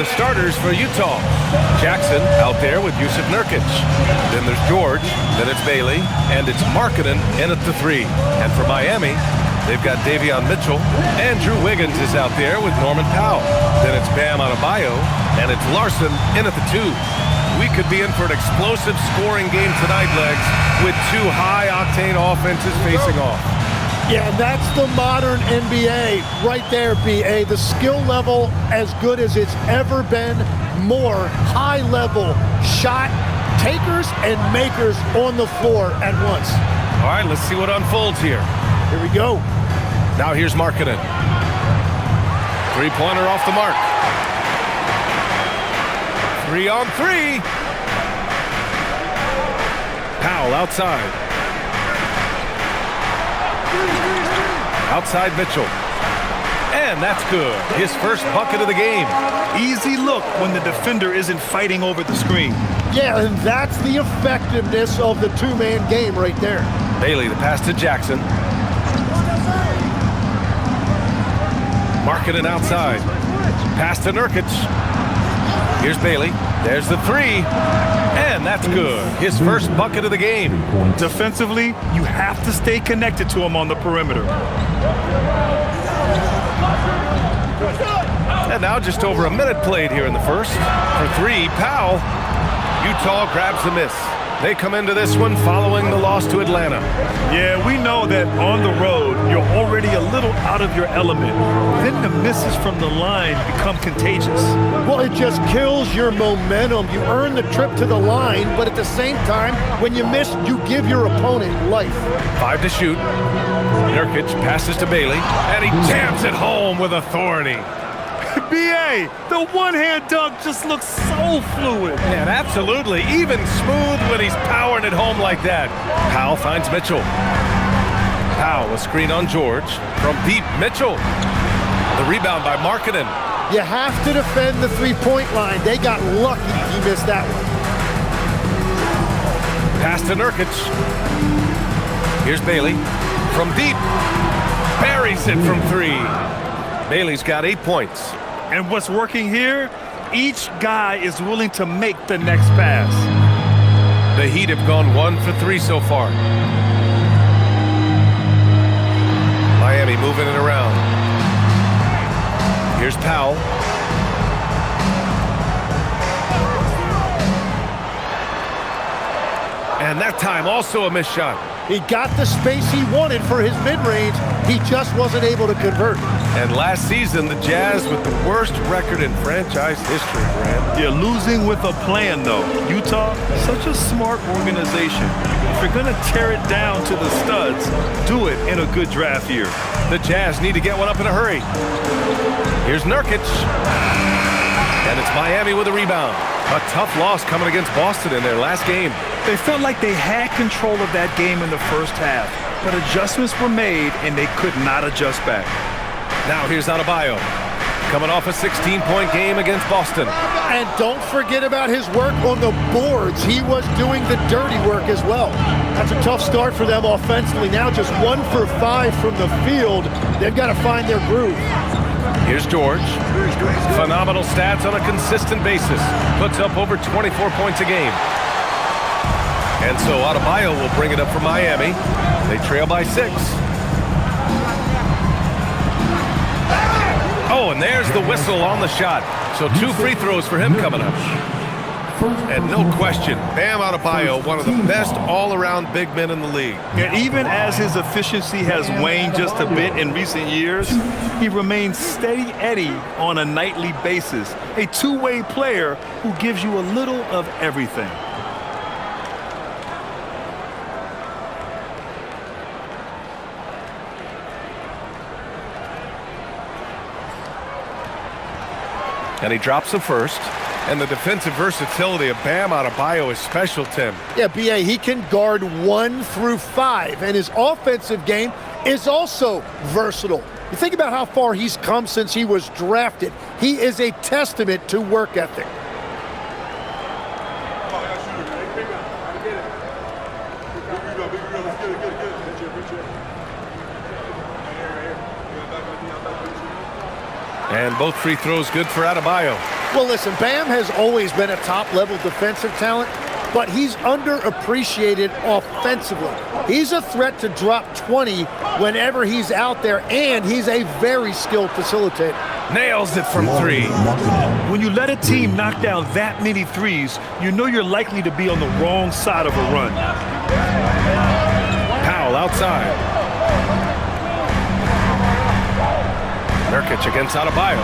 the starters for Utah. Jackson out there with Yusuf Nurkic. Then there's George, then it's Bailey, and it's Markkanen in at the 3. And for Miami, they've got Davion Mitchell, and Drew Wiggins is out there with Norman Powell. Then it's Bam Adebayo, and it's Larson in at the 2. We could be in for an explosive scoring game tonight, Legs, with 2 high-octane offenses facing off. Yeah, and that's the modern NBA right there, B.A. The skill level as good as it's ever been. More high-level shot takers and makers on the floor at once. All right, let's see what unfolds here. Here we go. Now here's Markkanen. Three-pointer off the mark. 3-on-3. Powell outside. Outside Mitchell. And that's good. His first bucket of the game. Easy look when the defender isn't fighting over the screen. Yeah, and that's the effectiveness of the two-man game right there. Bailey, the pass to Jackson. Markkanen outside. Pass to Nurkic. Here's Bailey. There's the 3. And that's good. His first bucket of the game. Defensively, you have to stay connected to him on the perimeter. And now just over a minute played here in the first. For 3, Powell. Utah grabs the miss. They come into this one following the loss to Atlanta. Yeah, we know that on the road, you're already a little out of your element. Then the misses from the line become contagious. Well, it just kills your momentum. You earn the trip to the line, but at the same time, when you miss, you give your opponent life. 5 to shoot. Nurkic passes to Bailey, and he jams it home with authority. B.A., the one-hand dunk just looks so fluid. And absolutely, even smooth when he's powering it home like that. Powell finds Mitchell. Powell, a screen on George. From deep, Mitchell. The rebound by Markkanen. You have to defend the three-point line. They got lucky he missed that one. Pass to Nurkic. Here's Bailey. From deep. Buries it from 3. Bailey's got 8 points. And what's working here, each guy is willing to make the next pass. The Heat have gone 1 for 3 so far. Miami moving it around. Here's Powell. And that time also a missed shot. He got the space he wanted for his mid-range. He just wasn't able to convert. And last season, the Jazz with the worst record in franchise history, Grant. You're losing with a plan, though. Utah, such a smart organization. If you're going to tear it down to the studs, do it in a good draft year. The Jazz need to get one up in a hurry. Here's Nurkic. And it's Miami with a rebound. A tough loss coming against Boston in their last game. They felt like they had control of that game in the first half, but adjustments were made and they could not adjust back. Now here's Adebayo, coming off a 16-point game against Boston. And don't forget about his work on the boards. He was doing the dirty work as well. That's a tough start for them offensively. Now just 1 for 5 from the field. They've got to find their groove. Here's George. Phenomenal stats on a consistent basis. Puts up over 24 points a game. And so Adebayo will bring it up for Miami. They trail by 6. Oh, and there's the whistle on the shot. So 2 free throws for him coming up. And no question, Bam Adebayo, one of the best all-around big men in the league. And even as his efficiency has waned just a bit in recent years, he remains steady Eddie on a nightly basis. A two-way player who gives you a little of everything. And he drops the first. And the defensive versatility of Bam Adebayo is special, Tim. Yeah, B.A., he can guard 1 through 5, and his offensive game is also versatile. You think about how far he's come since he was drafted. He is a testament to work ethic. And both free throws good for Adebayo. Well, listen, Bam has always been a top-level defensive talent, but he's underappreciated offensively. He's a threat to drop 20 whenever he's out there, and he's a very skilled facilitator. Nails it from 3. When you let a team knock down that many threes, you know you're likely to be on the wrong side of a run. Powell outside. Nurkic against Adebayo.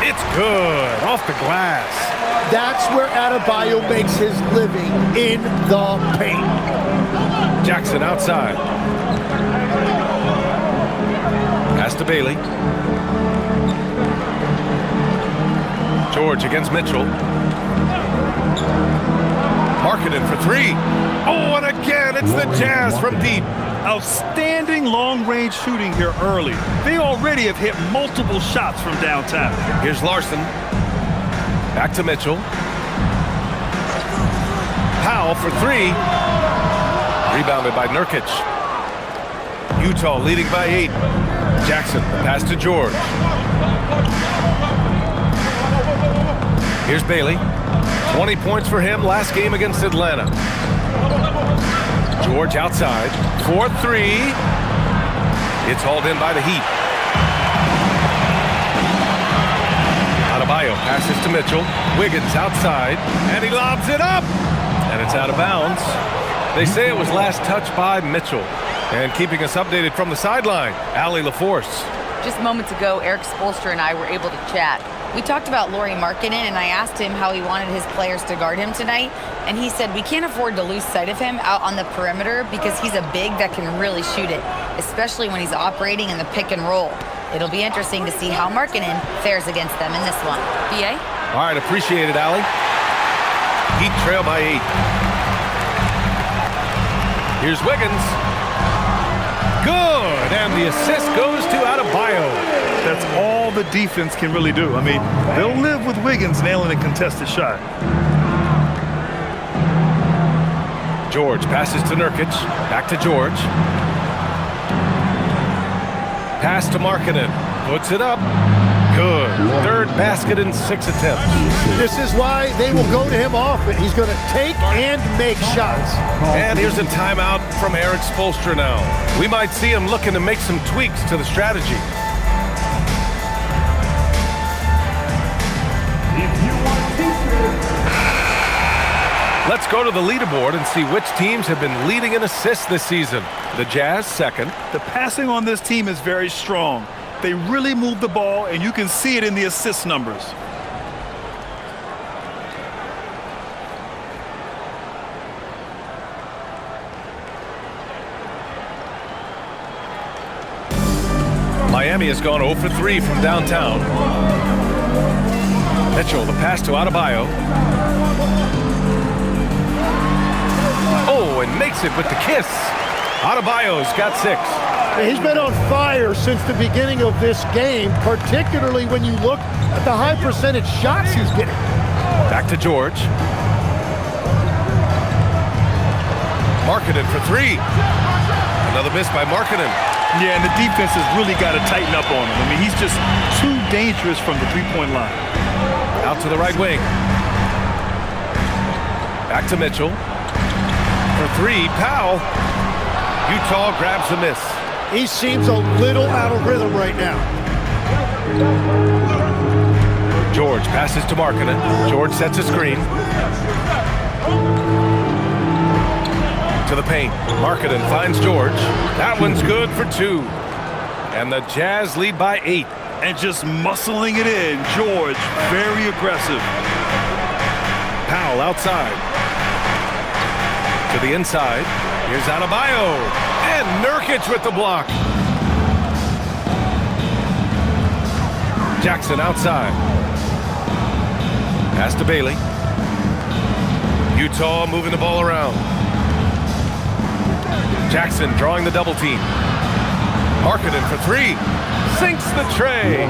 It's good. Off the glass. That's where Adebayo makes his living, in the paint. Jackson outside. Pass to Bailey. George against Mitchell. Markkanen for 3. Oh, and again, it's the Jazz from deep. Outstanding long-range shooting here early. They already have hit multiple shots from downtown. Here's Larson. Back to Mitchell. Powell for 3. Rebounded by Nurkic. Utah leading by 8. Jackson, pass to George. Here's Bailey. 20 points for him last game against Atlanta. George outside. 4-3. It's hauled in by the Heat. Adebayo passes to Mitchell. Wiggins outside. And he lobs it up. And it's out of bounds. They say it was last touched by Mitchell. And keeping us updated from the sideline, Allie LaForce. Just moments ago, Eric Spoelstra and I were able to chat. We talked about Lauri Markkanen, and I asked him how he wanted his players to guard him tonight. And he said we can't afford to lose sight of him out on the perimeter because he's a big that can really shoot it, especially when he's operating in the pick and roll. It'll be interesting to see how Markkanen fares against them in this one. BA? All right, appreciate it, Allie. Heat trail by 8. Here's Wiggins. Good, and the assist goes to Adebayo. That's all the defense can really do. I mean, they'll live with Wiggins nailing a contested shot. George passes to Nurkic. Back to George. Pass to Markkanen. Puts it up. Good. Third basket in 6 attempts. This is why they will go to him often. He's going to take and make shots. And here's a timeout from Eric Spoelstra now. We might see him looking to make some tweaks to the strategy. Let's go to the leaderboard and see which teams have been leading in assists this season. The Jazz second. The passing on this team is very strong. They really move the ball, and you can see it in the assist numbers. Miami has gone 0 for 3 from downtown. Mitchell, the pass to Adebayo. Oh, and makes it with the kiss. Adebayo's got 6. He's been on fire since the beginning of this game, particularly when you look at the high percentage shots he's getting. Back to George. Markkanen for 3. Another miss by Markkanen. Yeah, and the defense has really got to tighten up on him. I mean, he's just too dangerous from the three-point line. Out to the right wing. Back to Mitchell. For 3, Powell. Utah grabs the miss. He seems a little out of rhythm right now. George passes to Markkanen. George sets a screen. To the paint. Markkanen finds George. That one's good for 2. And the Jazz lead by 8. And just muscling it in. George, very aggressive. Powell outside. To the inside. Here's Adebayo. And Nurkic with the block. Jackson outside. Pass to Bailey. Utah moving the ball around. Jackson drawing the double team. Markkanen for 3. Sinks the tray.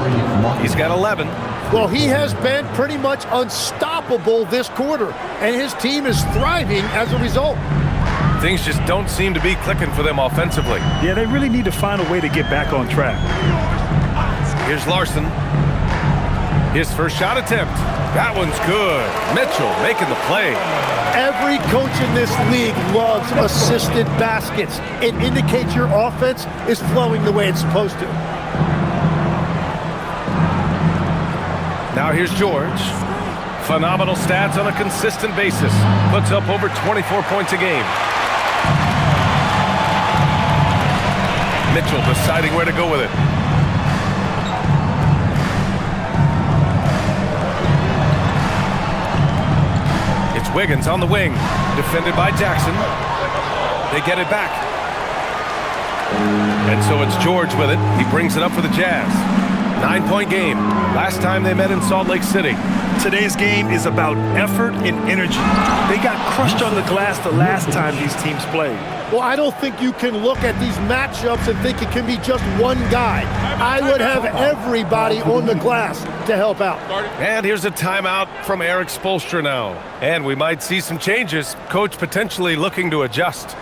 He's got 11. Well, he has been pretty much unstoppable this quarter, and his team is thriving as a result. Things just don't seem to be clicking for them offensively. Yeah, they really need to find a way to get back on track. Here's Larson. His first shot attempt. That one's good. Mitchell making the play. Every coach in this league loves assisted baskets. It indicates your offense is flowing the way it's supposed to. Now here's George. Phenomenal stats on a consistent basis. Puts up over 24 points a game. Mitchell deciding where to go with it. It's Wiggins on the wing. Defended by Jackson. They get it back. And so it's George with it. He brings it up for the Jazz. 9-point game. Last time they met in Salt Lake City. Today's game is about effort and energy. They got crushed on the glass the last time these teams played. Well, I don't think you can look at these matchups and think it can be just one guy. I would have everybody on the glass to help out. And here's a timeout from Eric Spoelstra now. And we might see some changes. Coach potentially looking to adjust.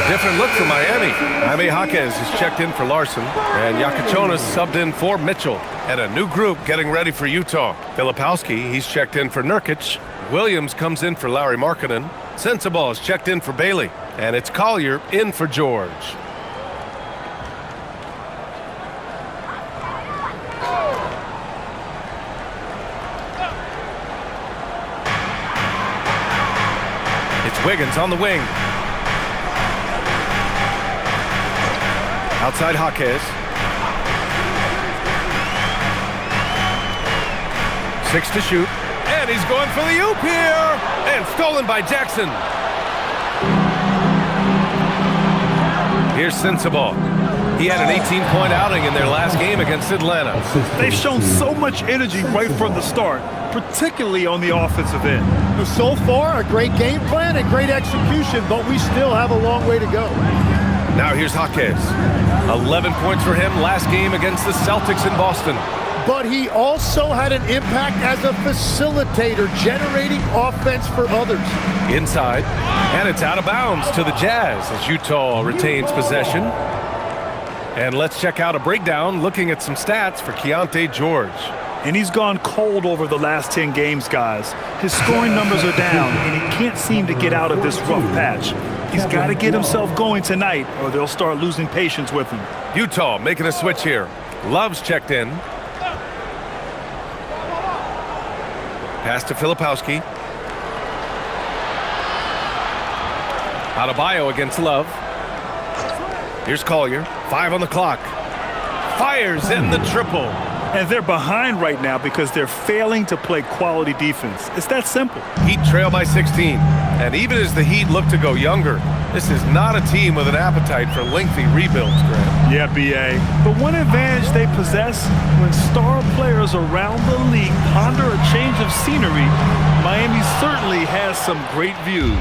Different look for Miami. Jaime Jaquez is checked in for Larson, and Yakichonis subbed in for Mitchell. And a new group getting ready for Utah. Filipowski, he's checked in for Nurkic. Williams comes in for Lauri Markkanen. Sensabaugh is checked in for Bailey. And it's Collier in for George. It's Wiggins on the wing. Outside Jaquez. 6 to shoot. And he's going for the oop here. And stolen by Jackson. Here's Sensabaugh. He had an 18-point outing in their last game against Atlanta. They've shown so much energy right from the start, particularly on the offensive end. So far, a great game plan and great execution, but we still have a long way to go. Now here's Jaquez. 11 points for him last game against the Celtics in Boston. But he also had an impact as a facilitator, generating offense for others. Inside, and it's out of bounds to the Jazz as Utah retains possession. And let's check out a breakdown looking at some stats for Keontae George. And he's gone cold over the last 10 games, guys. His scoring numbers are down, and he can't seem to get out of this rough patch. He's got to get himself going tonight, or they'll start losing patience with him. Utah making a switch here. Love's checked in. Pass to Filipowski. Adebayo against Love. Here's Collier. 5 on the clock. Fires in the triple. And they're behind right now because they're failing to play quality defense. It's that simple. Heat trail by 16. And even as the Heat look to go younger, this is not a team with an appetite for lengthy rebuilds, Grant. Yeah, B.A. But one advantage they possess, when star players around the league ponder a change of scenery, Miami certainly has some great views.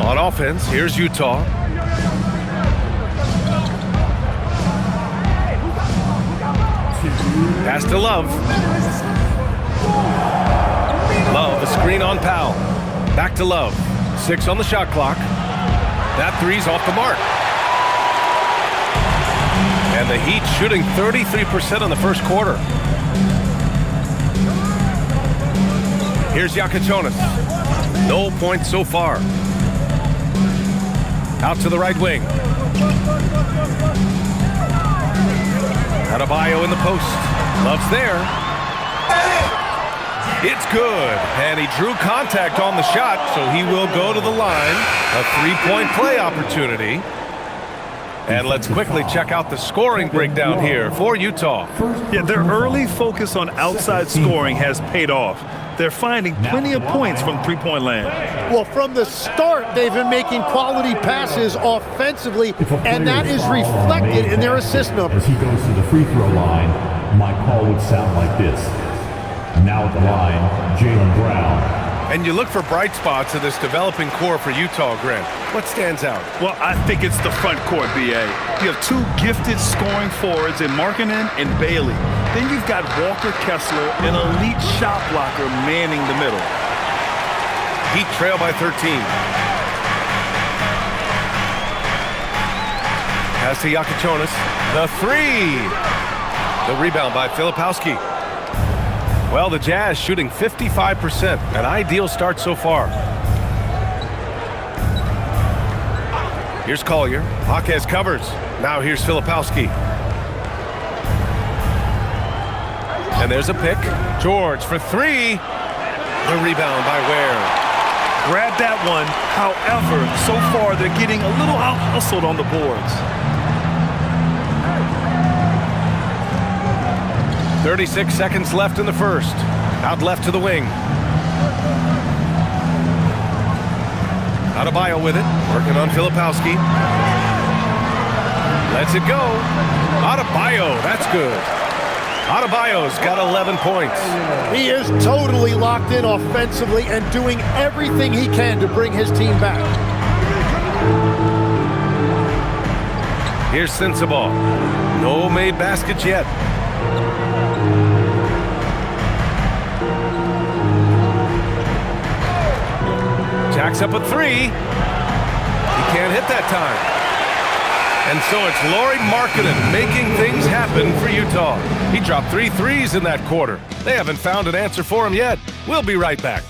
On offense, here's Utah. Pass to Love. Love, a screen on Powell. Back to Love. 6 on the shot clock. That three's off the mark. And the Heat shooting 33% in the first quarter. Here's Yakichonis. No points so far. Out to the right wing. Adebayo in the post. Love's there. It's good. And he drew contact on the shot, so he will go to the line. A 3-point play opportunity. And let's quickly check out the scoring breakdown here for Utah. Yeah, their early focus on outside scoring has paid off. They're finding plenty of points from three-point land. Well, from the start, they've been making quality passes offensively, and that is reflected in their assist numbers. As he goes to the free throw line, my call would sound like this. Now at the line, Jaylen Brown. And you look for bright spots in this developing core for Utah, Grant. What stands out? Well, I think it's the front court, B.A. You have two gifted scoring forwards in Markkanen and Bailey. Then you've got Walker Kessler, an elite shot blocker, manning the middle. Heat trail by 13. Pass to Yakichonis. The three. The rebound by Filipowski. Well, the Jazz shooting 55%. An ideal start so far. Here's Collier. Jaquez covers. Now here's Filipowski. And there's a pick. George for three. The rebound by Ware. Grab that one. However, so far they're getting a little out-hustled on the boards. 36 seconds left in the first. Out left to the wing. Adebayo with it. Working on Filipowski. Lets it go. Adebayo. That's good. Adebayo's got 11 points. He is totally locked in offensively and doing everything he can to bring his team back. Here's Sensabaugh. No made baskets yet. Jacks up a three. He can't hit that time. And so it's Lauri Markkanen making things happen for Utah. He dropped 3 threes in that quarter. They haven't found an answer for him yet. We'll be right back.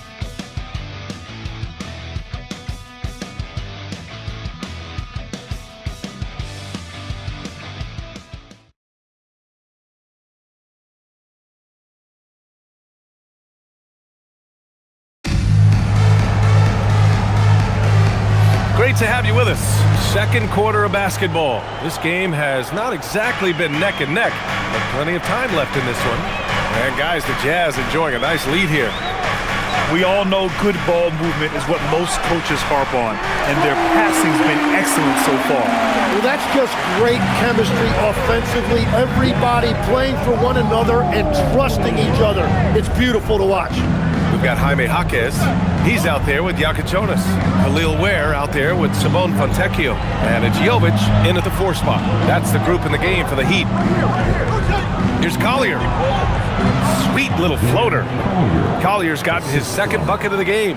Great to have you with us. Second quarter of basketball. This game has not exactly been neck and neck, but plenty of time left in this one. And guys, the Jazz enjoying a nice lead here. We all know good ball movement is what most coaches harp on, and their passing's been excellent so far. Well, that's just great chemistry offensively. Everybody playing for one another and trusting each other. It's beautiful to watch. We've got Jaime Jaquez. He's out there with Yakichonis. Khalil Ware out there with Simone Fontecchio. And it's Jovic in at the 4 spot. That's the group in the game for the Heat. Here's Collier. Sweet little floater. Collier's gotten his second bucket of the game.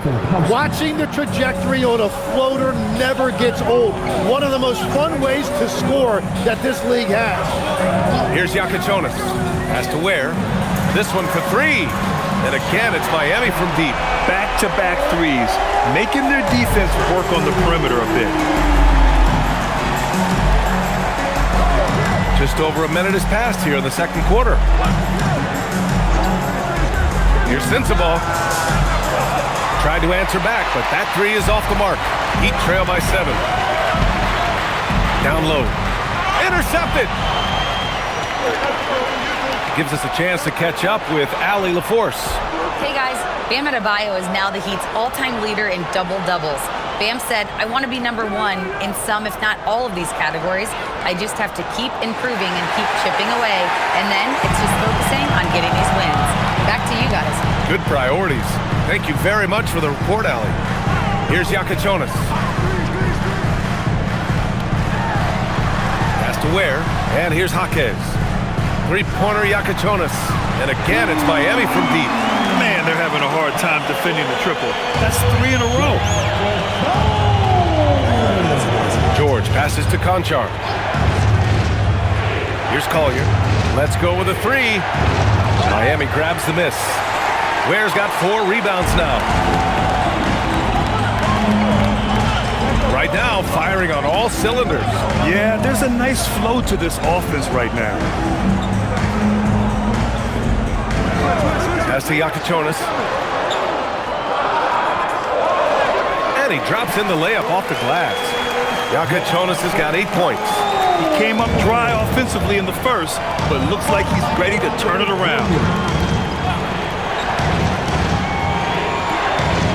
Watching the trajectory on a floater never gets old. One of the most fun ways to score that this league has. Here's Yakichonis. Has to Ware. This one for three. And again, it's Miami from deep. Back-to-back threes, making their defense work on the perimeter a bit. Just over a minute has passed here in the second quarter. Here's Sensabaugh. Tried to answer back, but that three is off the mark. Heat trail by 7. Down low. Intercepted. Gives us a chance to catch up with Allie LaForce. Hey guys, Bam Adebayo is now the Heat's all-time leader in double-doubles. Bam said, I want to be number 1 in some, if not all of these categories. I just have to keep improving and keep chipping away. And then it's just focusing on getting these wins. Back to you guys. Good priorities. Thank you very much for the report, Allie. Here's Yakichonis. Pass to Ware, and here's Jaquez. Three-pointer Yakichonis. And again, it's Miami from deep. Man, they're having a hard time defending the triple. That's 3 in a row. George passes to Conchar. Here's Collier. Let's go with a three. Miami grabs the miss. Ware's got 4 rebounds now. Right now, firing on all cylinders. Yeah, there's a nice flow to this offense right now. Pass to Yakichonis. And he drops in the layup off the glass. Yakichonis has got 8 points. He came up dry offensively in the first, but looks like he's ready to turn it around.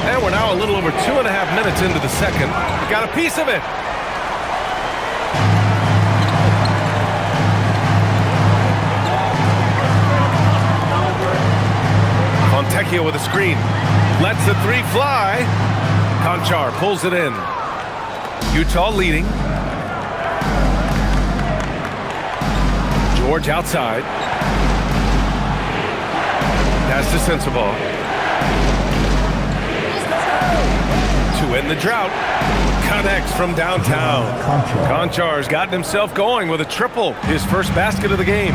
And we're now a little over 2.5 minutes into the second. Got a piece of it. Fontecchio with a screen. Lets the three fly. Conchar pulls it in. Utah leading. George outside. Pass to Sensabaugh. To end the drought. Connects from downtown. Konchar's gotten himself going with a triple, his first basket of the game.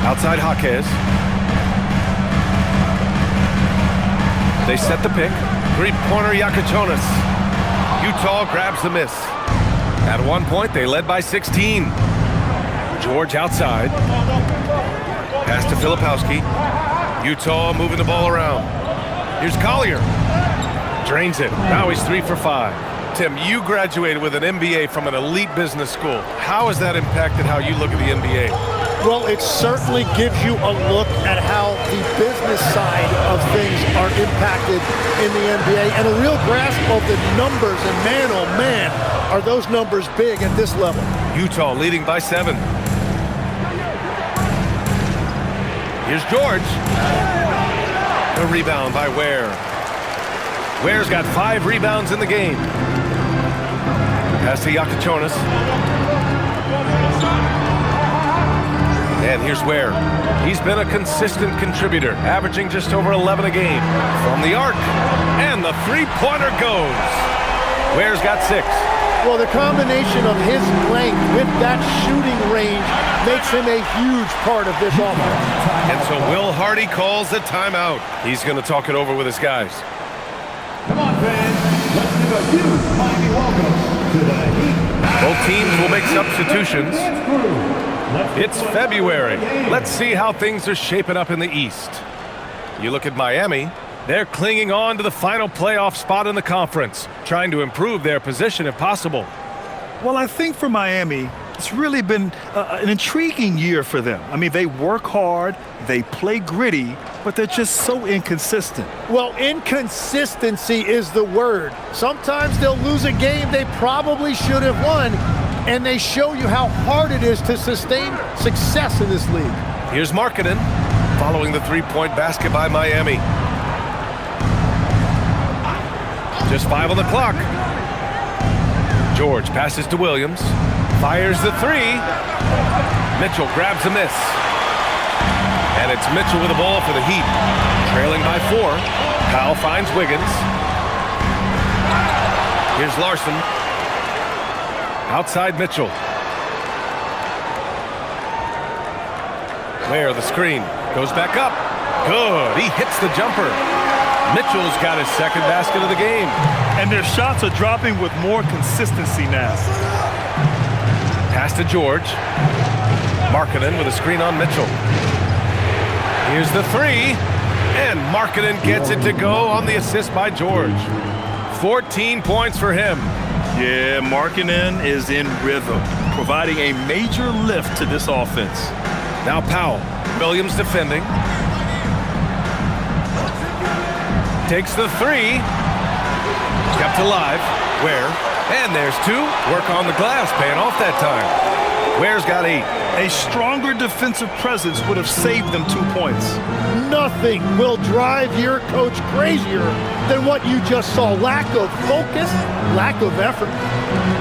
Outside Jaquez. They set the pick. Three-pointer Yakuchonis. Utah grabs the miss. At one point, they led by 16. George outside. Pass to Filipowski. Utah moving the ball around. Here's Collier. Drains it. Now he's 3 for 5. Tim, you graduated with an MBA from an elite business school. How has that impacted how you look at the NBA? Well, it certainly gives you a look at how the business side of things are impacted in the NBA and a real grasp of the numbers. And man, oh man, are those numbers big at this level. Utah leading by 7. Here's George. The rebound by Ware. Ware's got 5 rebounds in the game. Pass to Yakuchonis. And here's Ware. He's been a consistent contributor, averaging just over 11 a game. From the arc, and the three-pointer goes. Ware's got 6. Well, the combination of his length with that shooting range makes him a huge part of this offense. And so Will Hardy calls the timeout. He's going to talk it over with his guys. Come on, fans. Let's give a huge mighty welcome to the Heat. Both teams will make substitutions. It's February. Let's see how things are shaping up in the East. You look at Miami. They're clinging on to the final playoff spot in the conference, trying to improve their position if possible. Well, I think for Miami, it's really been an intriguing year for them. I mean, they work hard, they play gritty, but they're just so inconsistent. Well, inconsistency is the word. Sometimes they'll lose a game they probably should have won, and they show you how hard it is to sustain success in this league. Here's Markkanen, following the three-point basket by Miami. Just 5 on the clock. George passes to Williams. Fires the 3. Mitchell grabs a miss. And it's Mitchell with the ball for the Heat. Trailing by 4. Powell finds Wiggins. Here's Larson. Outside Mitchell. Where the screen. Goes back up. Good. He hits the jumper. Mitchell's got his second basket of the game. And their shots are dropping with more consistency now. Pass to George. Markkanen with a screen on Mitchell. Here's the 3. And Markkanen gets it to go on the assist by George. 14 points for him. Yeah, Markkanen is in rhythm, providing a major lift to this offense. Now Powell. Williams defending. Takes the 3. Kept alive. Ware. And there's 2. Work on the glass, paying off that time. Ware's got 8. A stronger defensive presence would have saved them 2 points. Nothing will drive your coach crazier than what you just saw. Lack of focus, lack of effort.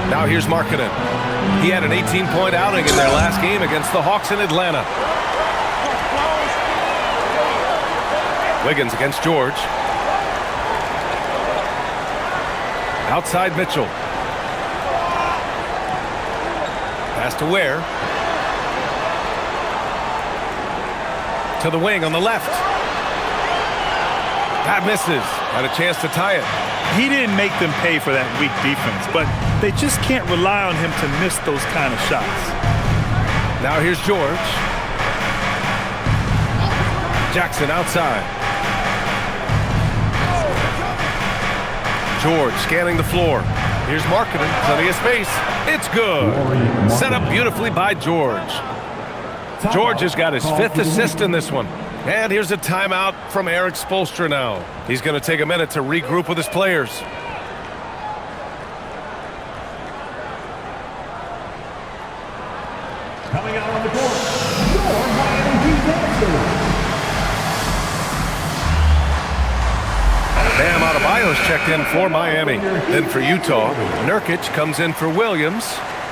Now here's Markkanen. He had an 18-point outing in their last game against the Hawks in Atlanta. Wiggins against George. Outside Mitchell. Pass to Ware. To the wing on the left. That misses. Had a chance to tie it. He didn't make them pay for that weak defense, but they just can't rely on him to miss those kind of shots. Now here's George. Jackson outside. George scanning the floor. Here's Markkanen, plenty of space. It's good. Set up beautifully by George. George has got his 5th assist in this one. And here's a timeout from Erik Spoelstra now. He's going to take a minute to regroup with his players. Coming out on the court, your Miami Heat dancers. Bam Adebayo's checked in for Miami. Then for Utah, Nurkic comes in for Williams,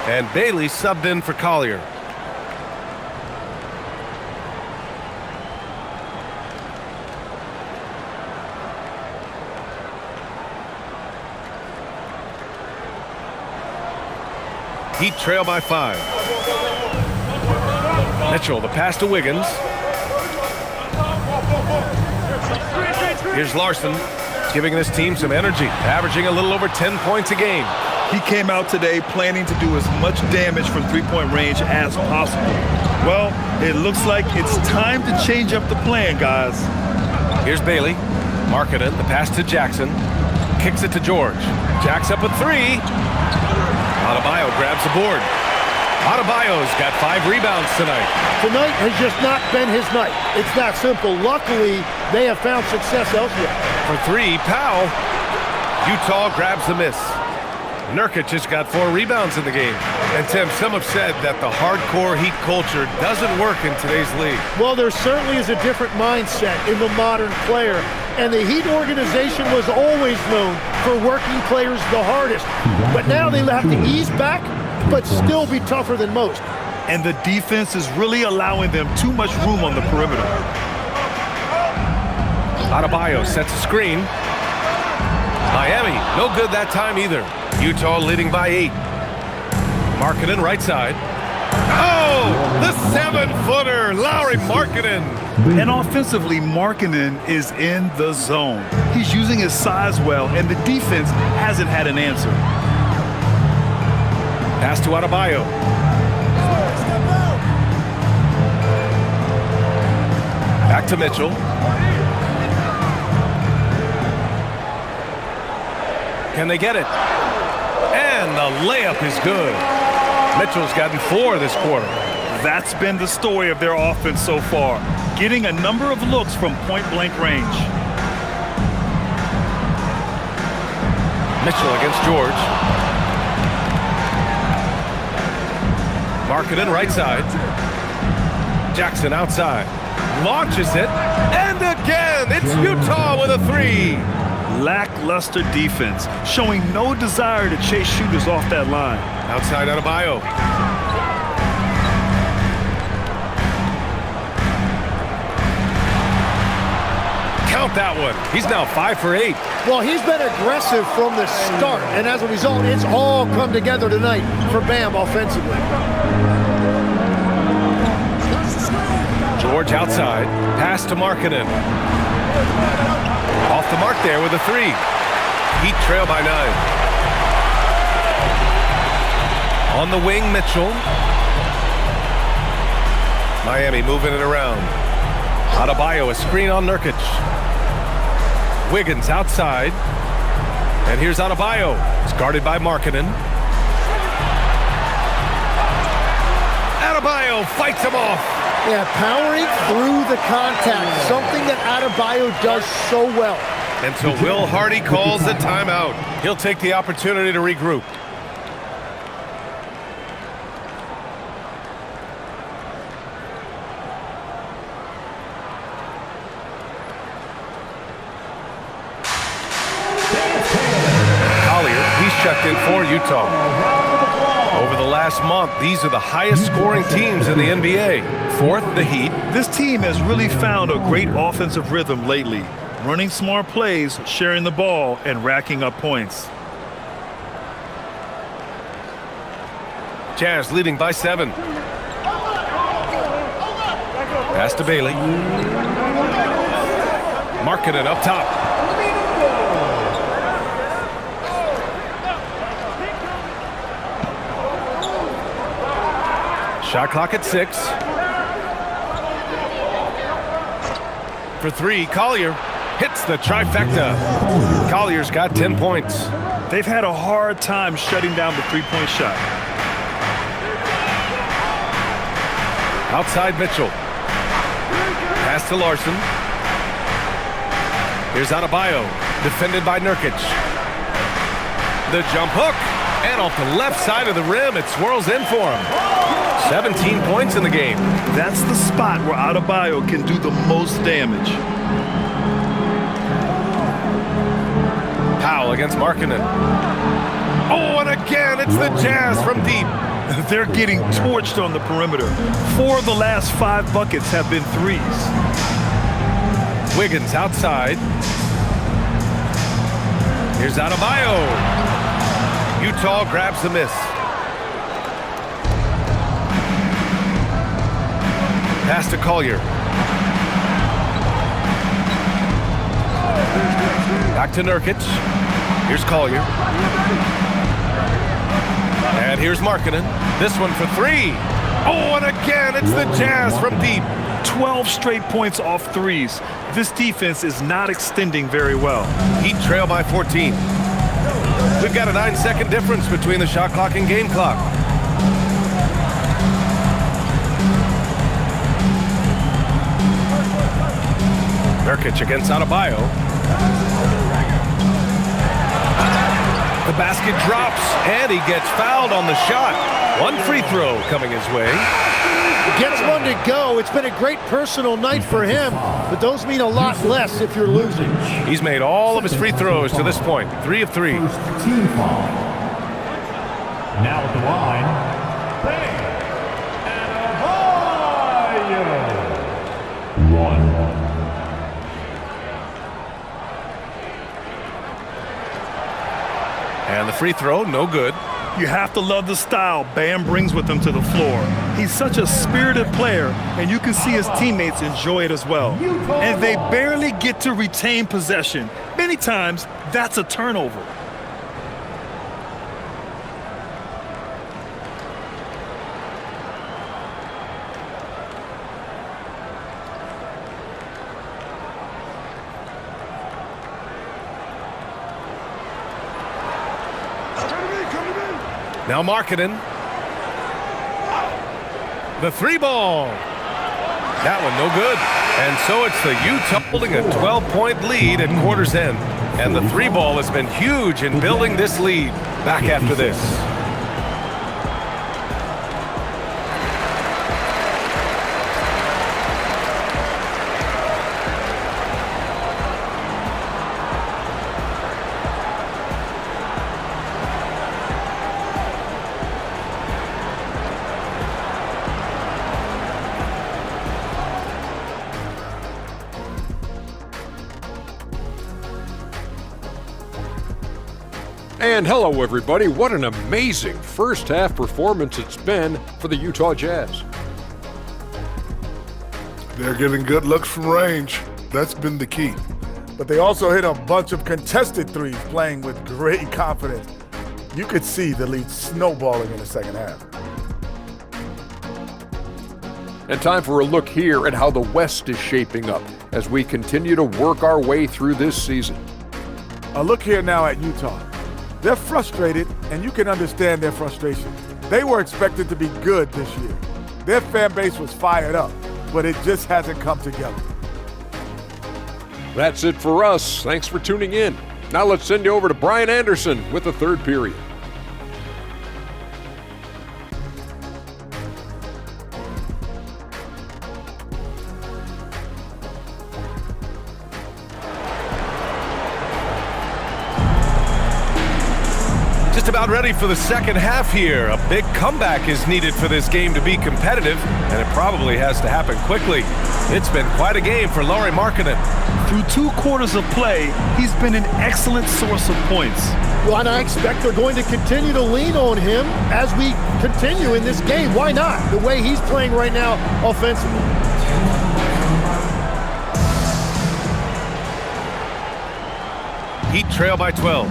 and Bailey subbed in for Collier. Heat trail by 5. Mitchell, the pass to Wiggins. Here's Larson, giving this team some energy, averaging a little over 10 points a game. He came out today planning to do as much damage from three-point range as possible. Well, it looks like it's time to change up the plan, guys. Here's Bailey. Markkanen, the pass to Jackson. Kicks it to George. Jacks up a 3. Adebayo grabs the board. Adebayo's got 5 rebounds tonight. Tonight has just not been his night. It's that simple. Luckily, they have found success elsewhere. For 3, Powell. Utah grabs the miss. Nurkic has got 4 rebounds in the game. And Tim, some have said that the hardcore Heat culture doesn't work in today's league. Well, there certainly is a different mindset in the modern player. And the Heat organization was always known for working players the hardest. But now they have to ease back, but still be tougher than most. And the defense is really allowing them too much room on the perimeter. Adebayo sets a screen. Miami, no good that time either. Utah leading by 8. Markkanen right side. Oh, the 7-footer, Lauri Markkanen. And offensively, Markkanen is in the zone. He's using his size well, and the defense hasn't had an answer. Pass to Adebayo. Back to Mitchell. Can they get it? And the layup is good. Mitchell's gotten 4 this quarter. That's been the story of their offense so far, getting a number of looks from point-blank range. Mitchell against George. Markkanen right side. Jackson outside. Launches it. And again, it's Utah with a 3. Lackluster defense, showing no desire to chase shooters off that line. Outside Adebayo. Count that one. He's now 5 for 8. Well, he's been aggressive from the start, and as a result, it's all come together tonight for Bam offensively. George outside. Pass to Markkanen. Off the mark there with a 3. Heat trail by 9. On the wing, Mitchell. Miami moving it around. Adebayo, a screen on Nurkic. Wiggins outside. And here's Adebayo. It's guarded by Markkanen. Adebayo fights him off. Yeah, powering through the contact, something that Adebayo does so well. And so Will Hardy calls the timeout. He'll take the opportunity to regroup. Collier, he's checked in for Utah. Over the last month, these are the highest scoring teams in the NBA. 4th, the Heat. This team has really found a great offensive rhythm lately, running smart plays, sharing the ball, and racking up points. Jazz leading by 7. Pass to Bailey. Markkanen up top. Shot clock at 6. For 3, Collier hits the trifecta. Collier's got 10 points. They've had a hard time shutting down the three-point shot. Outside Mitchell. Pass to Larson. Here's Adebayo, defended by Nurkic. The jump hook, and off the left side of the rim, it swirls in for him. 17 points in the game. That's the spot where Adebayo can do the most damage. Powell against Markkanen. Oh, and again, it's the Jazz from deep. They're getting torched on the perimeter. 4 of the last 5 buckets have been threes. Wiggins outside. Here's Adebayo. Utah grabs the miss. Pass to Collier. Back to Nurkic. Here's Collier. And here's Markkanen. This one for three. Oh, and again, it's the Jazz from deep. 12 straight points off threes. This defense is not extending very well. Heat trail by 14. We've got a 9-second difference between the shot clock and game clock. Nurkic against Adebayo. The basket drops, and he gets fouled on the shot. One free throw coming his way. Gets one to go. It's been a great personal night for him, but those mean a lot less if you're losing. He's made all of his free throws to this point. 3 of 3. First team foul. Now at the line, Adebayo. One. And the free throw, no good. You have to love the style Bam brings with him to the floor. He's such a spirited player, and you can see his teammates enjoy it as well. And they barely get to retain possession. Many times, that's a turnover. Now Markkanen. The three ball. That one no good. And so it's the Utah holding a 12-point lead at quarter's end. And the three ball has been huge in building this lead. Back after this. And hello, everybody. What an amazing first half performance it's been for the Utah Jazz. They're getting good looks from range. That's been the key. But they also hit a bunch of contested threes, playing with great confidence. You could see the lead snowballing in the second half. And time for a look here at how the West is shaping up as we continue to work our way through this season. A look here now at Utah. They're frustrated, and you can understand their frustration. They were expected to be good this year. Their fan base was fired up, but it just hasn't come together. That's it for us. Thanks for tuning in. Now let's send you over to Brian Anderson with the third period. Just about ready for the second half here. A big comeback is needed for this game to be competitive, and it probably has to happen quickly. It's been quite a game for Lauri Markkanen. Through 2 quarters of play, he's been an excellent source of points. Well, and I expect they're going to continue to lean on him as we continue in this game. Why not? The way he's playing right now offensively. Heat trail by 12.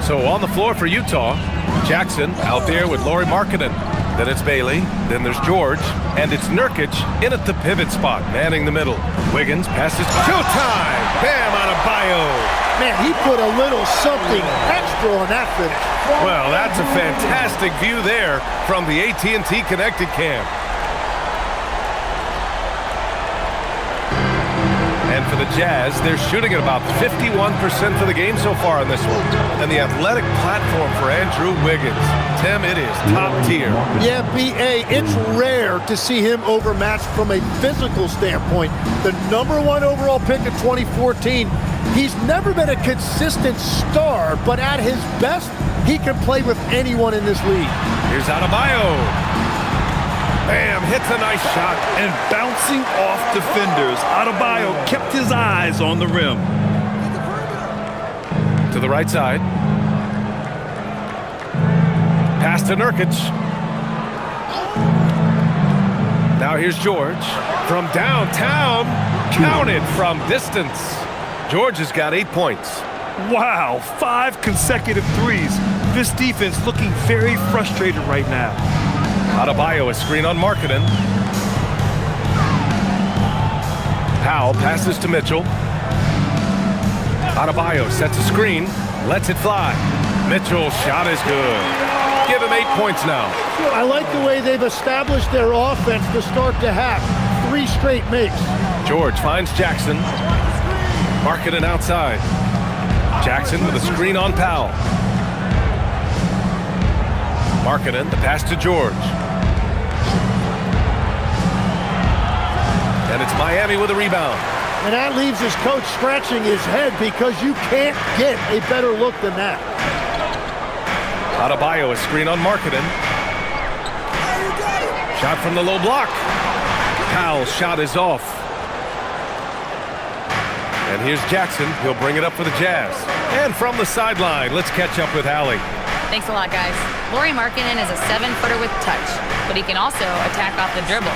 So on the floor for Utah, Jackson out there with Lauri Markkanen. Then it's Bailey, then there's George, and it's Nurkic in at the pivot spot, manning the middle. Wiggins passes showtime! Bam, Adebayo! Man, he put a little something extra on that finish. Well, that's a fantastic view there from the AT&T Connected Cam. And for the Jazz, they're shooting at about 51% for the game so far in this one. And the athletic platform for Andrew Wiggins. Tim, it is top tier. Yeah, B.A., it's rare to see him overmatched from a physical standpoint. The #1 overall pick in 2014. He's never been a consistent star, but at his best, he can play with anyone in this league. Here's Adebayo. Bam, hits a nice shot. And bouncing off defenders, Adebayo kept his eyes on the rim. To the right side. Pass to Nurkic. Now here's George from downtown. Counted from distance. George has got 8 points. Wow, 5 consecutive threes. This defense looking very frustrated right now. Adebayo, a screen on Markkanen. Powell passes to Mitchell. Adebayo sets a screen, lets it fly. Mitchell's shot is good. Give him 8 points now. I like the way they've established their offense to start the half. 3 straight makes. George finds Jackson. Markkanen outside. Jackson with a screen on Powell. Markkanen, the pass to George. And it's Miami with a rebound. And that leaves his coach scratching his head because you can't get a better look than that. Adebayo, a screen on Markkanen. Shot from the low block. Powell's shot is off. And here's Jackson. He'll bring it up for the Jazz. And from the sideline, let's catch up with Allie. Thanks a lot, guys. Lauri Markkanen is a 7-footer with touch, but he can also attack off the dribble.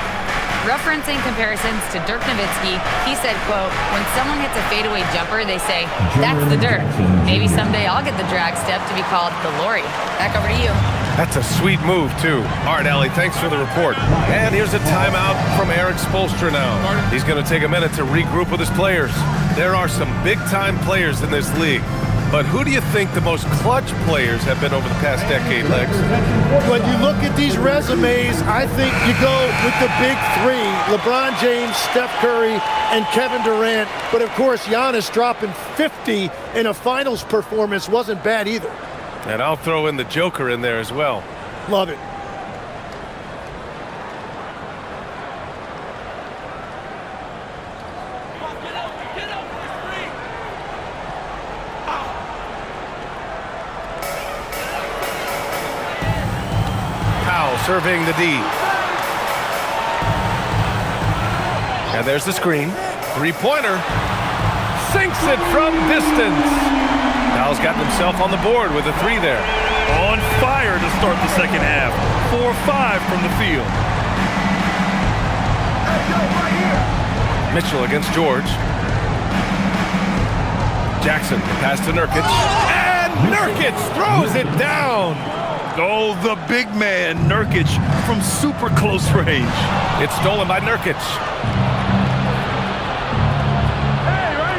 Referencing comparisons to Dirk Nowitzki, he said, quote, when someone hits a fadeaway jumper, they say, that's the Dirk. Maybe someday I'll get the drag step to be called the Lauri. Back over to you. That's a sweet move, too. All right, Allie, thanks for the report. And here's a timeout from Eric Spoelstra now. He's going to take a minute to regroup with his players. There are some big-time players in this league. But who do you think the most clutch players have been over the past decade, Lex? When you look at these resumes, I think you go with the big 3, LeBron James, Steph Curry, and Kevin Durant. But, of course, Giannis dropping 50 in a finals performance wasn't bad either. And I'll throw in the Joker in there as well. Love it. Serving the D. And there's the screen. 3-pointer. Sinks it from distance. Powell's got himself on the board with a 3 there. On fire to start the second half. 4-5 from the field. Mitchell against George. Jackson, pass to Nurkic. And Nurkic throws it down. Oh, the big man, Nurkic, from super close range. It's stolen by Nurkic. Hey, right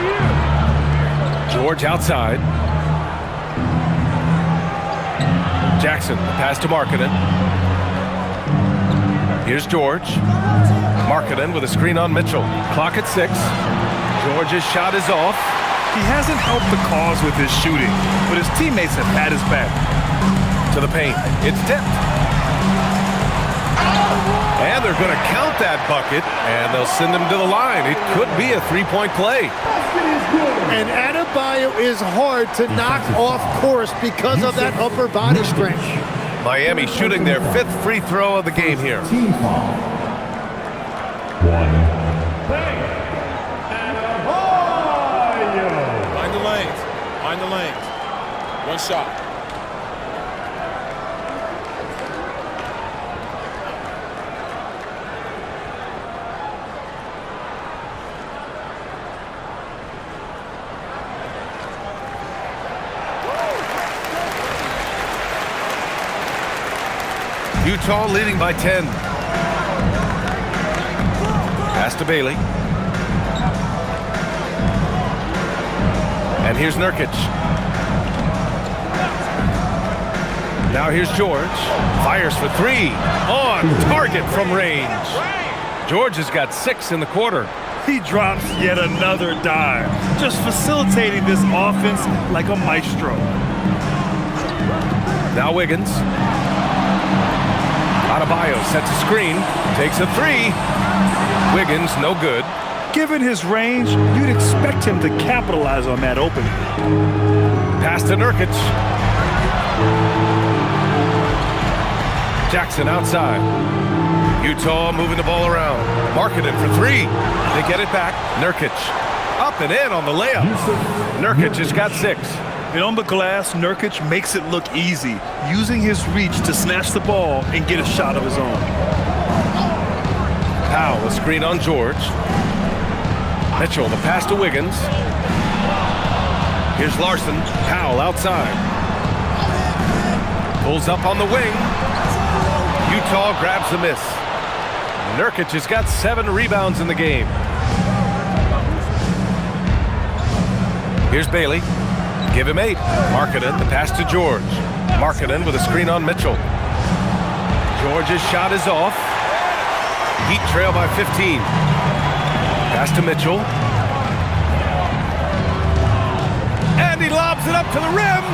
here. George outside. Jackson, pass to Markkanen. Here's George. Markkanen with a screen on Mitchell. Clock at 6. George's shot is off. He hasn't helped the cause with his shooting, but his teammates have had his back. To the paint. It's tipped. And they're going to count that bucket, and they'll send him to the line. It could be a 3-point play. And Adebayo is hard to knock off course because of that upper body strength. Miami shooting their 5th free throw of the game here. Team foul. 1. Find the lanes. Find the lanes. One shot. Utah leading by 10. Pass to Bailey. And here's Nurkic. Now here's George. Fires for 3. On target from range. George has got 6 in the quarter. He drops yet another dime, just facilitating this offense like a maestro. Now Wiggins. Adebayo sets a screen, takes a 3. Wiggins, no good. Given his range, you'd expect him to capitalize on that opening. Pass to Nurkic. Jackson outside. Utah moving the ball around. Markkanen for 3. They get it back. Nurkic up and in on the layup. Nurkic has got 6. And on the glass, Nurkic makes it look easy, using his reach to snatch the ball and get a shot of his own. Powell, a screen on George. Mitchell, the pass to Wiggins. Here's Larson. Powell outside. Pulls up on the wing. Utah grabs the miss. Nurkic has got 7 rebounds in the game. Here's Bailey. Give him 8. Markkanen, the pass to George. Markkanen with a screen on Mitchell. George's shot is off. Heat trail by 15. Pass to Mitchell. And he lobs it up to the rim.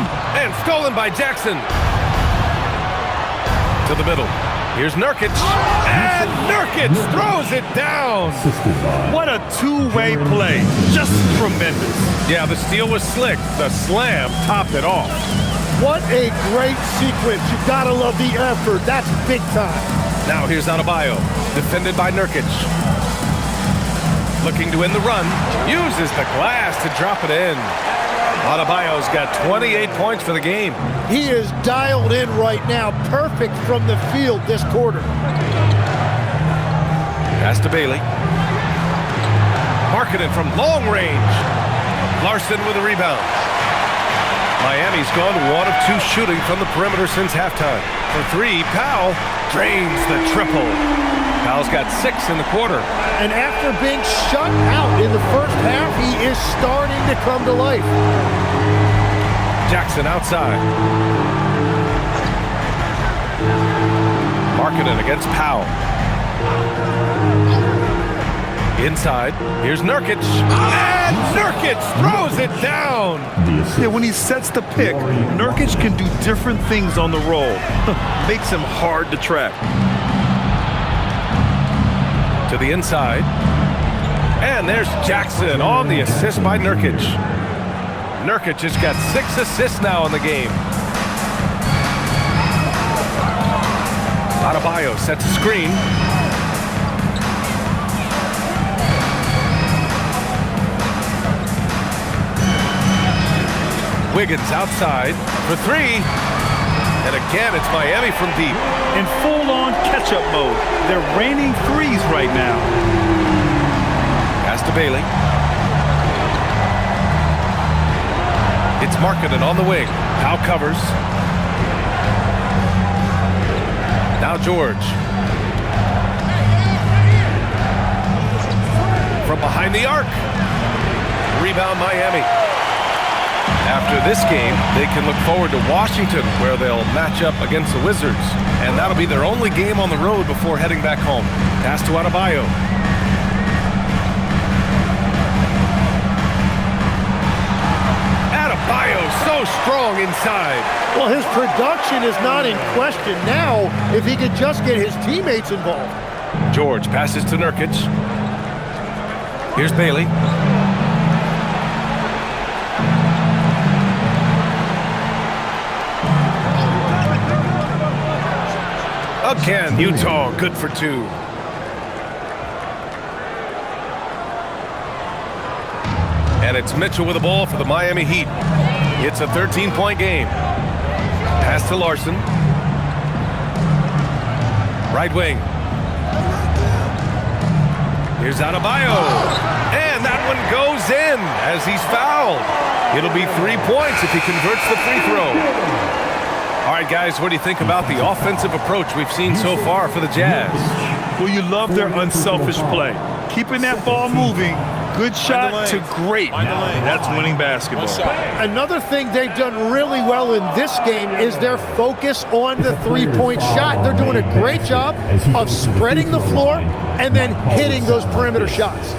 And stolen by Jackson. To the middle. Here's Nurkic. And Nurkic throws it down. What a two-way play. Just tremendous. Yeah, the steal was slick. The slam topped it off. What a great sequence. You've got to love the effort. That's big time. Now here's Adebayo, defended by Nurkic. Looking to win the run. Uses the glass to drop it in. Adebayo's got 28 points for the game. He is dialed in right now. Perfect from the field this quarter. Pass to Bailey. Markkanen from long range. Larson with a rebound. Miami's gone 1 of 2 shooting from the perimeter since halftime. For 3, Powell drains the triple. Powell's got 6 in the quarter. And after being shut out in the first half, he is starting to come to life. Jackson outside. Markkanen against Powell. Inside, here's Nurkic. And Nurkic throws it down. Yeah, when he sets the pick, Nurkic can do different things on the roll. Makes him hard to track. To the inside. And there's Jackson on the assist by Nurkic. Nurkic has got 6 assists now in the game. Adebayo sets a screen. Wiggins outside for 3. And again, it's Miami from deep. In full-on catch-up mode. They're raining threes right now. Pass to Bailey. It's Markkanen on the wing. Powell covers. Now George. From behind the arc. Rebound Miami. After this game, they can look forward to Washington, where they'll match up against the Wizards. And that'll be their only game on the road before heading back home. Pass to Adebayo. Adebayo so strong inside. Well, his production is not in question now if he could just get his teammates involved. George passes to Nurkic. Here's Bailey. Again, Utah good for 2. And it's Mitchell with the ball for the Miami Heat. It's a 13-point game. Pass to Larson. Right wing. Here's Adebayo. And that one goes in as he's fouled. It'll be 3 points if he converts the free throw. All right, guys, what do you think about the offensive approach we've seen so far for the Jazz? Well, you love their unselfish play. Keeping that ball moving, good shot to great. That's winning basketball. Another thing they've done really well in this game is their focus on the three-point shot. They're doing a great job of spreading the floor and then hitting those perimeter shots.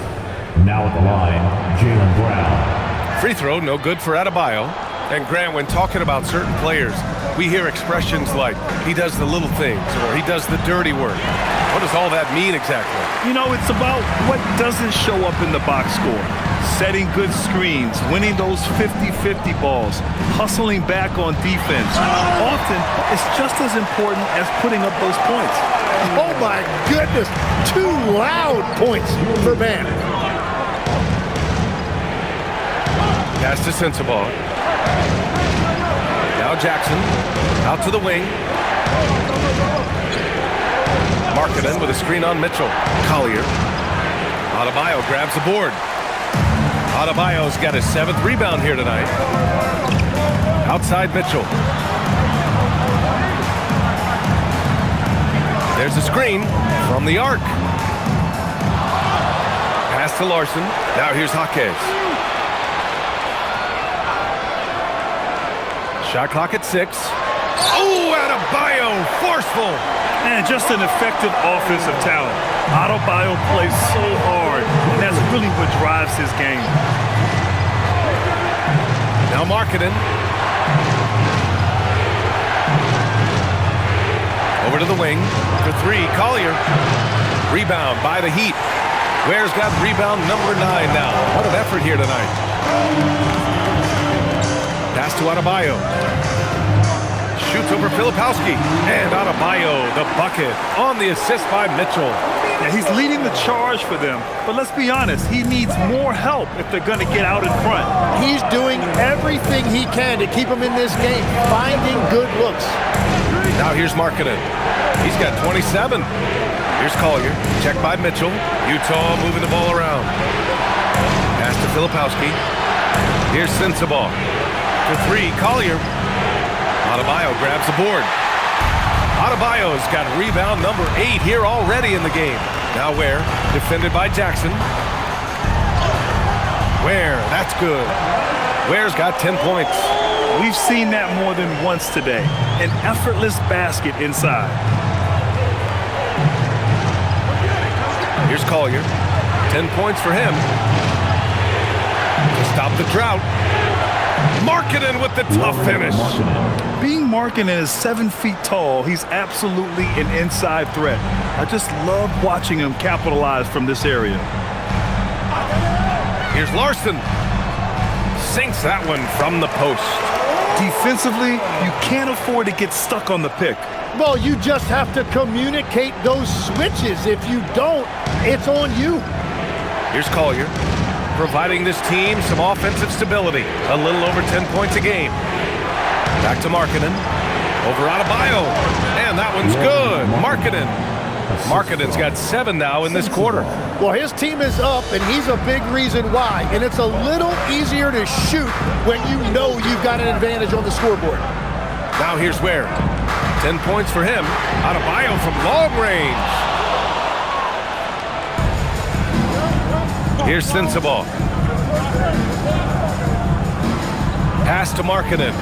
Now at the line, Jaylen Brown. Free throw, no good for Adebayo. And Grant, when talking about certain players, we hear expressions like, he does the little things, or he does the dirty work. What does all that mean exactly? You know, it's about what doesn't show up in the box score. Setting good screens, winning those 50-50 balls, hustling back on defense. Often, it's just as important as putting up those points. Oh my goodness, 2 loud points for Bam. Pass to Sensabaugh. Now Jackson, out to the wing. Markkanen with a screen on Mitchell. Collier. Adebayo grabs the board. Adebayo's got his 7th rebound here tonight. Outside Mitchell. There's a screen from the arc. Pass to Larson. Now here's Jaquez. Shot clock at 6. Oh, Adebayo, forceful. And just an effective offensive talent. Adebayo plays so hard, and that's really what drives his game. Now Markkanen. Over to the wing for 3. Collier. Rebound by the Heat. Ware's got rebound number 9 now. What an effort here tonight. Pass to Adebayo. Shoots over Filipowski. And Adebayo, the bucket, on the assist by Mitchell. Yeah, he's leading the charge for them. But let's be honest, he needs more help if they're going to get out in front. He's doing everything he can to keep them in this game, finding good looks. Now here's Markkanen. He's got 27. Here's Collier. Checked by Mitchell. Utah moving the ball around. Pass to Filipowski. Here's Sensabaugh. For 3, Collier. Adebayo grabs the board. Adebayo's got rebound number 8 here already in the game. Now Ware, defended by Jackson. Ware, that's good. Ware's got 10 points. We've seen that more than once today. An effortless basket inside. Here's Collier. 10 points for him. To stop the drought. Markkanen with the tough finish. Being Markkanen is 7 feet tall, he's absolutely an inside threat. I just love watching him capitalize from this area. Here's Larson. Sinks that one from the post. Defensively, you can't afford to get stuck on the pick. Well, you just have to communicate those switches. If you don't, it's on you. Here's Collier, providing this team some offensive stability. A little over 10 points a game. Back to Markkanen. Over Adebayo. And that one's good. Markkanen's got 7 now in this quarter. Well, his team is up, and he's a big reason why. And it's a little easier to shoot when you know you've got an advantage on the scoreboard. Now here's Ware. 10 points for him. Adebayo from long range. Here's Sensabaugh. Pass to Markkanen.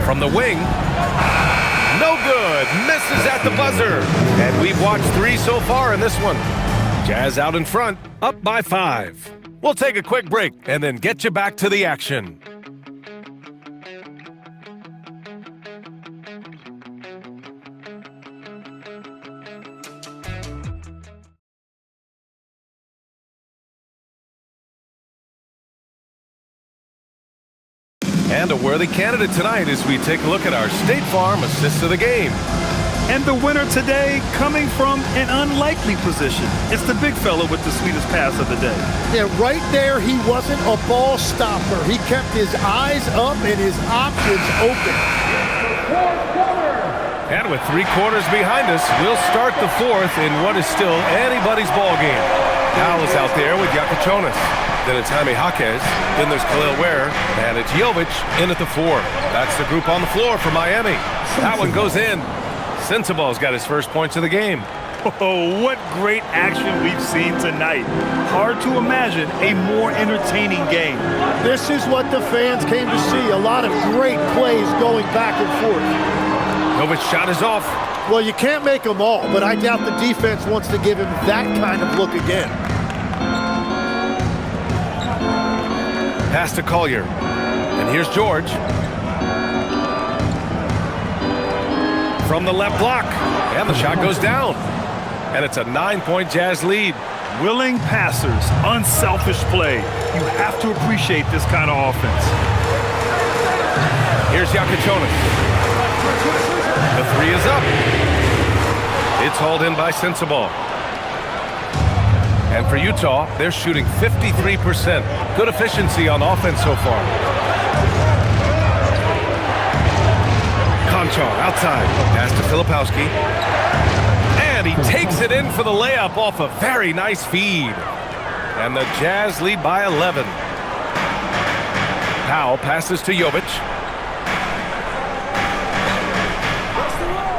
From the wing. No good. Misses at the buzzer. And we've watched 3 so far in this one. Jazz out in front, up by 5. We'll take a quick break and then get you back to the action. And a worthy candidate tonight as we take a look at our State Farm assist of the game. And the winner today coming from an unlikely position. It's the big fella with the sweetest pass of the day. Yeah, right there, he wasn't a ball stopper. He kept his eyes up and his options open. And with 3 quarters behind us, we'll start the 4th in what is still anybody's ball game. Al is out there with Jakuchonis. Then it's Jaime Jaquez. Then there's Khalil Ware. And it's Jovic in at the 4. That's the group on the floor for Miami. That one goes in. Sensabaugh's got his first points of the game. Oh, what great action we've seen tonight. Hard to imagine a more entertaining game. This is what the fans came to see. A lot of great plays going back and forth. Jovic's shot is off. Well, you can't make them all, but I doubt the defense wants to give him that kind of look again. Pass to Collier. And here's George. From the left block. And the shot goes down. And it's a 9-point Jazz lead. Willing passers, unselfish play. You have to appreciate this kind of offense. Here's Jakuchonis. The 3 is up. It's hauled in by Sensabaugh. And for Utah, they're shooting 53%. Good efficiency on offense so far. Conchar outside. Pass to Filipowski. And he takes it in for the layup off a very nice feed. And the Jazz lead by 11. Powell passes to Jovic.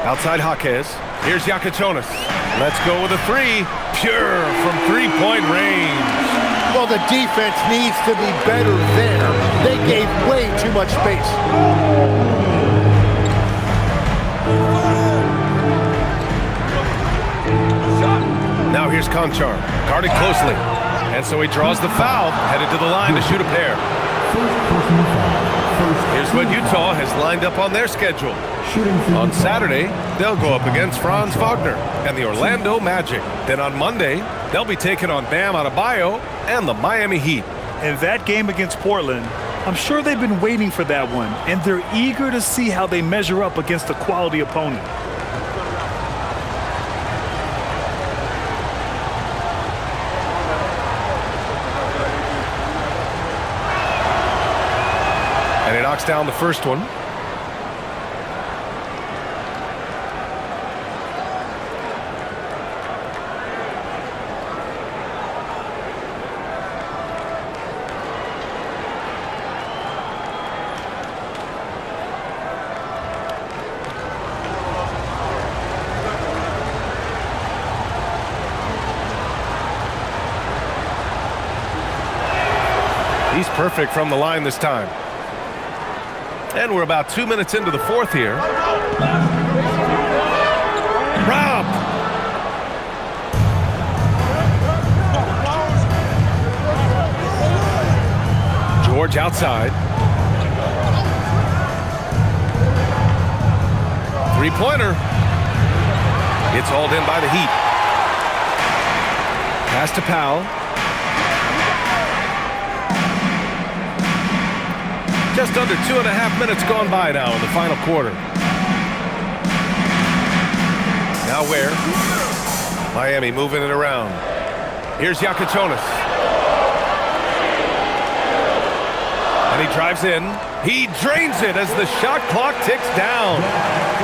Outside Jaquez. Here's Jakubonis. Let's go with a three. Pure from three-point range. Well, the defense needs to be better there. They gave way too much space. Now here's Conchar, guarded closely. And so he draws the foul, headed to the line to shoot a pair. Here's what Utah has lined up on their schedule. On Saturday, they'll go up against Franz Wagner and the Orlando Magic. Then on Monday, they'll be taking on Bam Adebayo and the Miami Heat. And that game against Portland, I'm sure they've been waiting for that one, and they're eager to see how they measure up against a quality opponent. And he knocks down the first one. He's perfect from the line this time. And we're about 2 minutes into the fourth here. Rob! George outside. Three-pointer. It's hauled in by the Heat. Pass to Powell. Just under 2.5 minutes gone by now in the final quarter. Now where? Miami moving it around. Here's Jakubonis. And he drives in. He drains it as the shot clock ticks down.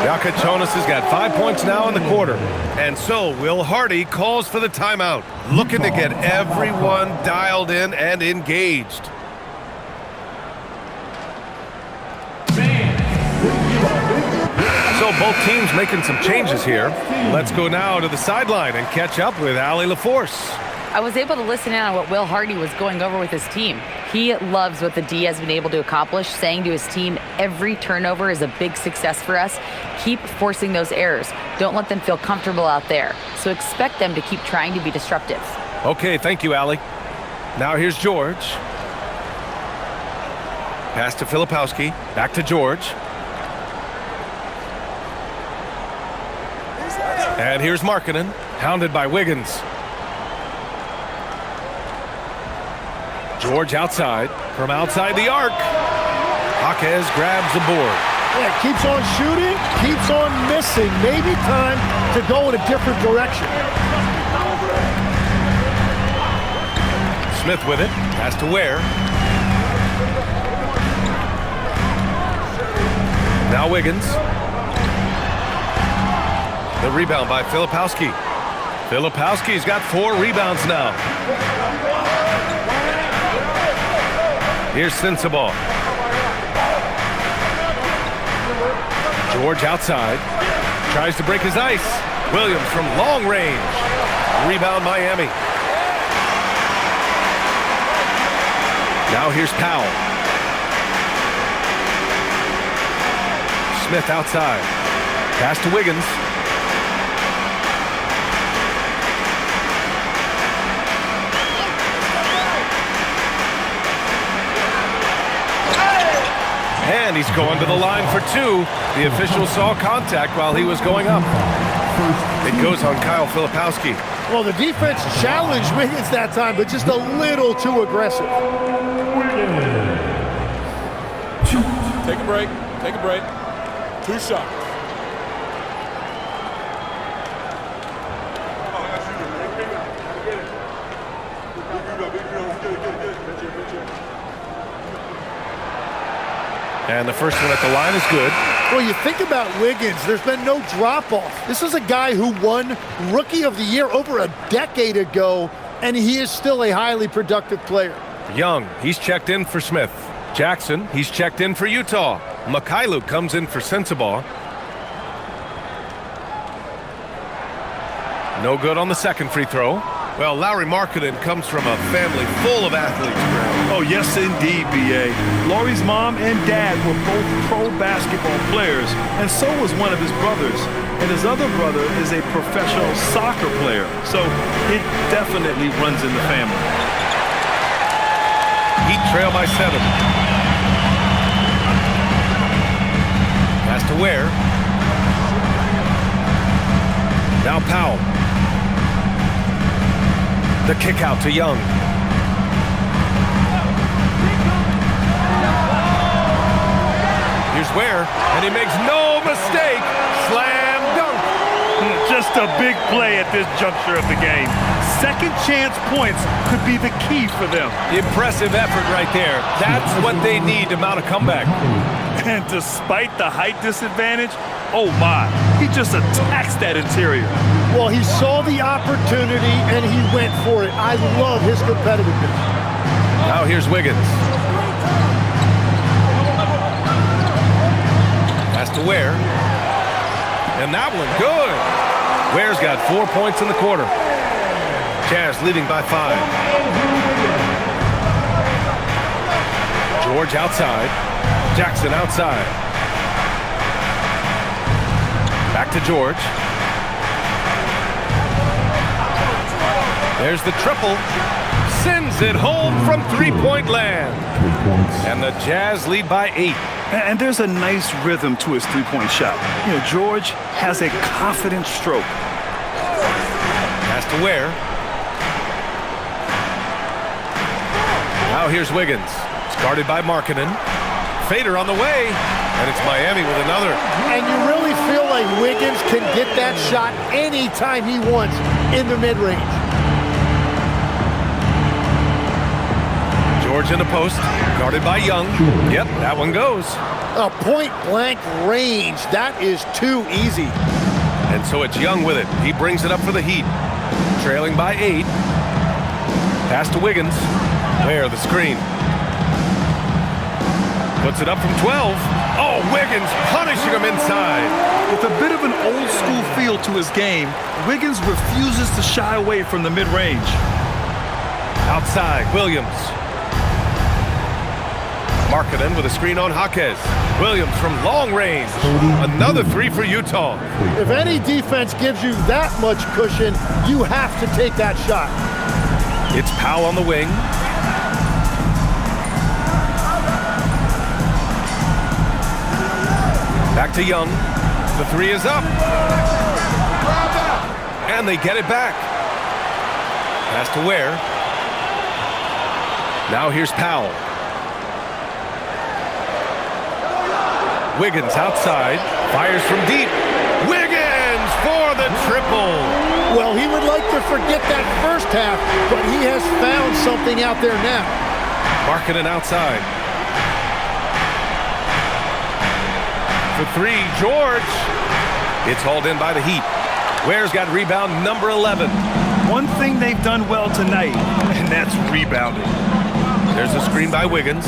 Jakubonis has got 5 points now in the quarter. And so Will Hardy calls for the timeout, looking to get everyone dialed in and engaged. So both teams making some changes here. Let's go now to the sideline and catch up with Allie LaForce. I was able to listen in on what Will Hardy was going over with his team. He loves what the D has been able to accomplish, saying to his team, every turnover is a big success for us. Keep forcing those errors. Don't let them feel comfortable out there. So expect them to keep trying to be disruptive. Okay, thank you, Allie. Now here's George. Pass to Filipowski. Back to George. And here's Markkanen, hounded by Wiggins. George outside, from outside the arc. Jaquez grabs the board. Yeah, keeps on shooting, keeps on missing. Maybe time to go in a different direction. Smith with it, pass to Ware. Now Wiggins. The rebound by Filipowski. Filipowski's got 4 rebounds now. Here's Sensabaugh. George outside. Tries to break his ice. Williams from long range. Rebound Miami. Now here's Powell. Smith outside. Pass to Wiggins. And he's going to the line for 2. The official saw contact while he was going up. It goes on Kyle Filipowski. Well, the defense challenged Wiggins that time, but just a little too aggressive. Take a break. Take a break. 2 shots. And the first one at the line is good. Well, you think about Wiggins, there's been no drop-off. This is a guy who won Rookie of the Year over a decade ago, and he is still a highly productive player. Young, he's checked in for Smith. Jackson, he's checked in for Utah. Mikhailuk comes in for Sensabaugh. No good on the second free throw. Well, Lauri Markkanen comes from a family full of athletes, Graham. Oh, yes, indeed, B.A. Lauri's mom and dad were both pro basketball players, and so was one of his brothers. And his other brother is a professional soccer player, so it definitely runs in the family. Heat trail by 7. Pass to Ware. Now Powell. The kick out to Young. Here's Ware, and he makes no mistake. Slam dunk. Just a big play at this juncture of the game. Second chance points could be the key for them. Impressive effort right there. That's what they need to mount a comeback. And despite the height disadvantage, oh my, he just attacks that interior. Well, he saw the opportunity and he went for it. I love his competitiveness. Now here's Wiggins. Pass to Ware. And that one, good. Ware's got 4 points in the quarter. Jazz leading by 5. George outside. Jackson outside. Back to George. There's the triple. Sends it home from three-point land. 3 points. And the Jazz lead by 8. And there's a nice rhythm to his three-point shot. You know, George has a confident stroke. Pass to Ware. Now here's Wiggins. It's guarded by Markkanen. Fader on the way. And it's Miami with another. And you really feel like Wiggins can get that shot anytime he wants in the mid-range. George in the post, guarded by Young. Yep, that one goes. A point-blank range. That is too easy. And so it's Young with it. He brings it up for the Heat. Trailing by 8. Pass to Wiggins. Ware the screen. Puts it up from 12. Oh, Wiggins punishing him inside. With a bit of an old-school feel to his game, Wiggins refuses to shy away from the mid-range. Outside, Williams. Markkanen with a screen on Jaquez. Williams from long range. Another 3 for Utah. If any defense gives you that much cushion, you have to take that shot. It's Powell on the wing. Back to Young. The 3 is up. And they get it back. Pass to Ware. Now here's Powell. Wiggins outside, fires from deep. Wiggins for the triple. Well, he would like to forget that first half, but he has found something out there now. Markkanen outside. For 3, George. It's hauled in by the Heat. Ware's got rebound number 11. One thing they've done well tonight, and that's rebounding. There's a screen by Wiggins.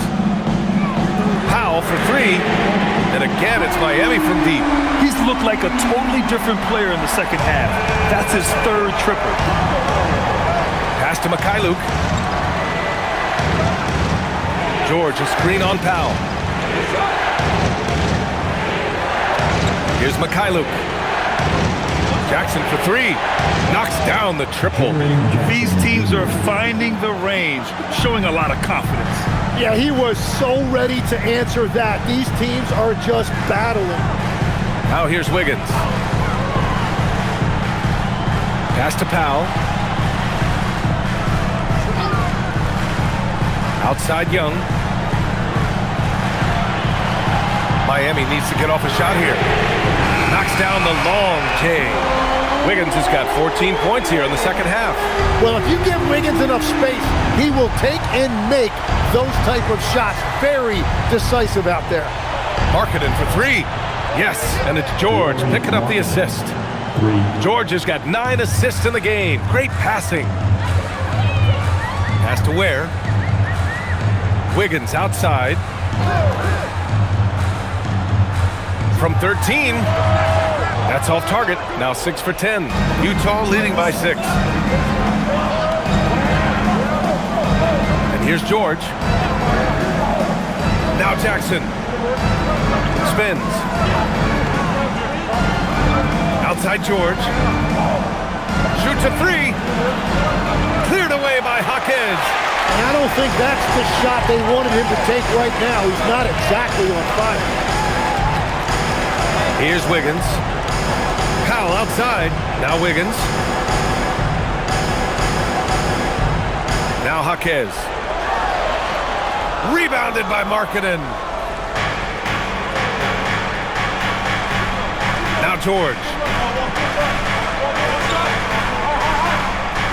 Powell for 3. And again, it's Miami from deep. He's looked like a totally different player in the second half. That's his 3rd triple. Pass to Mikhailuk. George, a screen on Powell. Here's Mikhailuk. Jackson for 3. Knocks down the triple. These teams are finding the range, showing a lot of confidence. Yeah, he was so ready to answer that. These teams are just battling. Now here's Wiggins. Pass to Powell. Outside Young. Miami needs to get off a shot here. Knocks down the long J. Wiggins has got 14 points here in the second half. Well, if you give Wiggins enough space, he will take and make those type of shots. Very decisive out there. Markkanen for three. Yes, and it's George picking up the assist. 3. George has got 9 assists in the game. Great passing. Pass to Ware. Wiggins outside. From 13. That's off target. Now 6 for 10. Utah leading by 6. And here's George. Now Jackson. Spins. Outside George. Shoots a three. Cleared away by Jaquez. And I don't think that's the shot they wanted him to take right now. He's not exactly on fire. Here's Wiggins. Powell outside. Now Wiggins. Now Jaquez. Rebounded by Markkanen. Now George.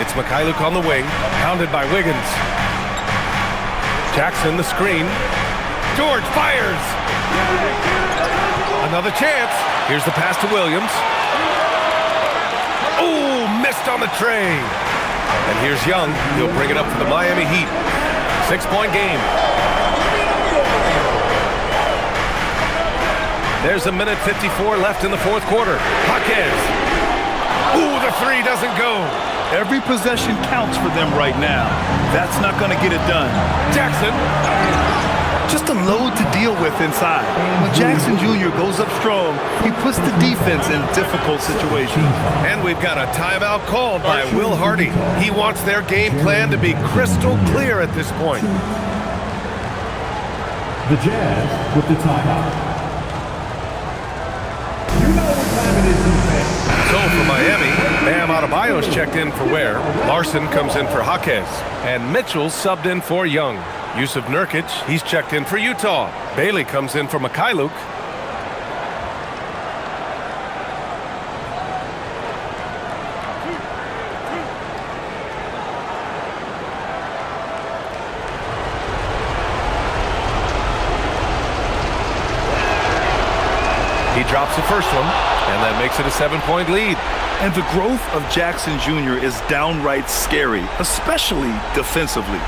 It's Mikhailuk on the wing, pounded by Wiggins. Jackson, the screen. George fires. Another chance. Here's the pass to Williams. Ooh, missed on the tray. And here's Young. He'll bring it up for the Miami Heat. 6-point game. There's 1:54 left in the fourth quarter. Jaquez. Ooh, the three doesn't go. Every possession counts for them right now. That's not going to get it done. Jackson. Just a load to deal with inside. When Jackson Jr. goes up strong, he puts the defense in difficult situations. And we've got a timeout called by Will Hardy. He wants their game plan to be crystal clear at this point. The Jazz with the timeout. You know what time it is, defense. So for Miami, Bam Adebayo's checked in for Ware. Larson comes in for Jaquez. And Mitchell's subbed in for Young. Yusuf Nurkic, he's checked in for Utah. Bailey comes in for Mikhailuk. He drops the first one, and that makes it a 7-point lead. And the growth of Jackson Jr. is downright scary, especially defensively.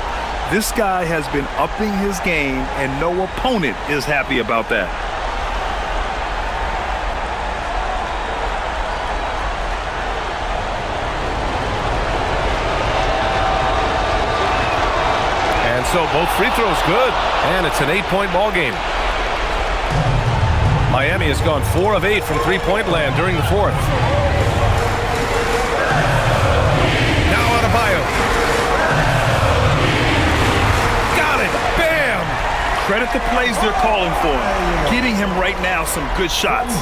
This guy has been upping his game, and no opponent is happy about that. And so both free throws good, and it's an 8-point ball game. Miami has gone 4 of 8 from three-point land during the fourth. Now Adebayo. Got it. Bam! Credit the plays they're calling for him. Getting him right now some good shots.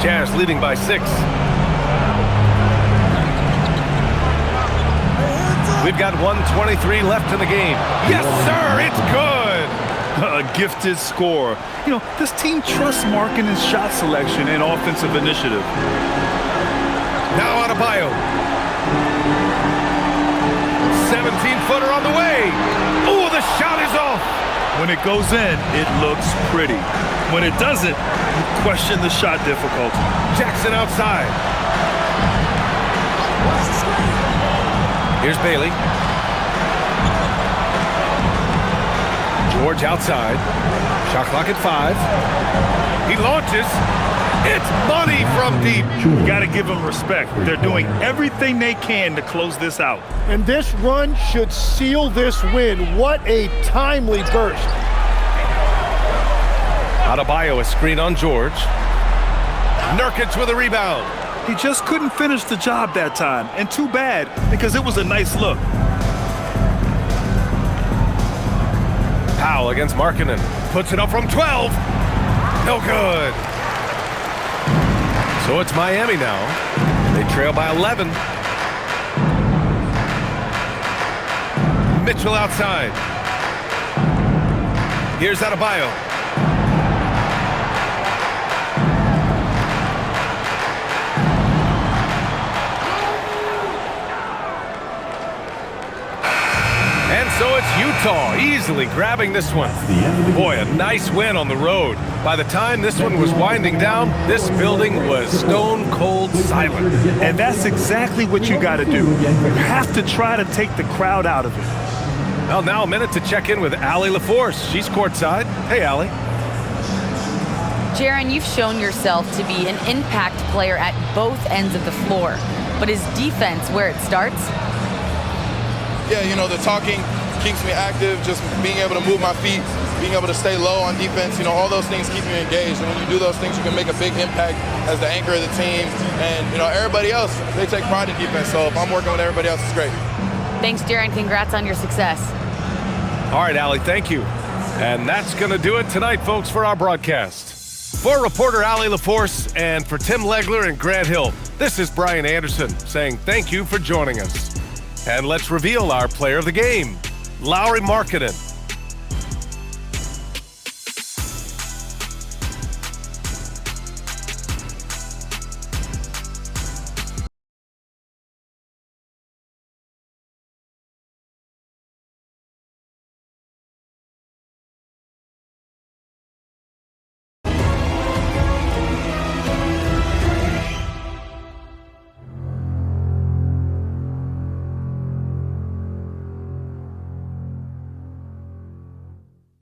Jazz leading by 6. We've got 1:23 left in the game. Yes, sir, it's good. A gifted score. You know, this team trusts Markkanen's shot selection and offensive initiative. Now Adebayo. 17-footer on the way. Oh, the shot is off. When it goes in, it looks pretty. When it doesn't, you question the shot difficulty. Jackson outside. Here's Bailey. George outside. Shot clock at 5. He launches. It's money from deep. You got to give them respect. They're doing everything they can to close this out. And this run should seal this win. What a timely burst. Adebayo a screen on George. Nurkic with a rebound. He just couldn't finish the job that time. And too bad, because it was a nice look. Powell against Markkanen. Puts it up from 12. No good. So it's Miami now. They trail by 11. Mitchell outside. Here's Adebayo. And so it's Utah. Easy easily grabbing this one. Boy, a nice win on the road. By the time this one was winding down, this building was stone cold silent. And that's exactly what you got to do. You have to try to take the crowd out of it. Well, now a minute to check in with Allie LaForce. She's courtside. Hey, Allie. Jaron, you've shown yourself to be an impact player at both ends of the floor. But is defense where it starts? Yeah, you know, the talking keeps me active, just being able to move my feet, being able to stay low on defense, you know, all those things keep you engaged. And when you do those things, you can make a big impact as the anchor of the team. And, you know, everybody else, they take pride in defense. So if I'm working with everybody else, it's great. Thanks, Jaron. Congrats on your success. All right, Allie, thank you. And that's going to do it tonight, folks, for our broadcast. For reporter Allie LaForce and for Tim Legler and Grant Hill, this is Brian Anderson saying thank you for joining us. And let's reveal our player of the game, Lauri Markkanen.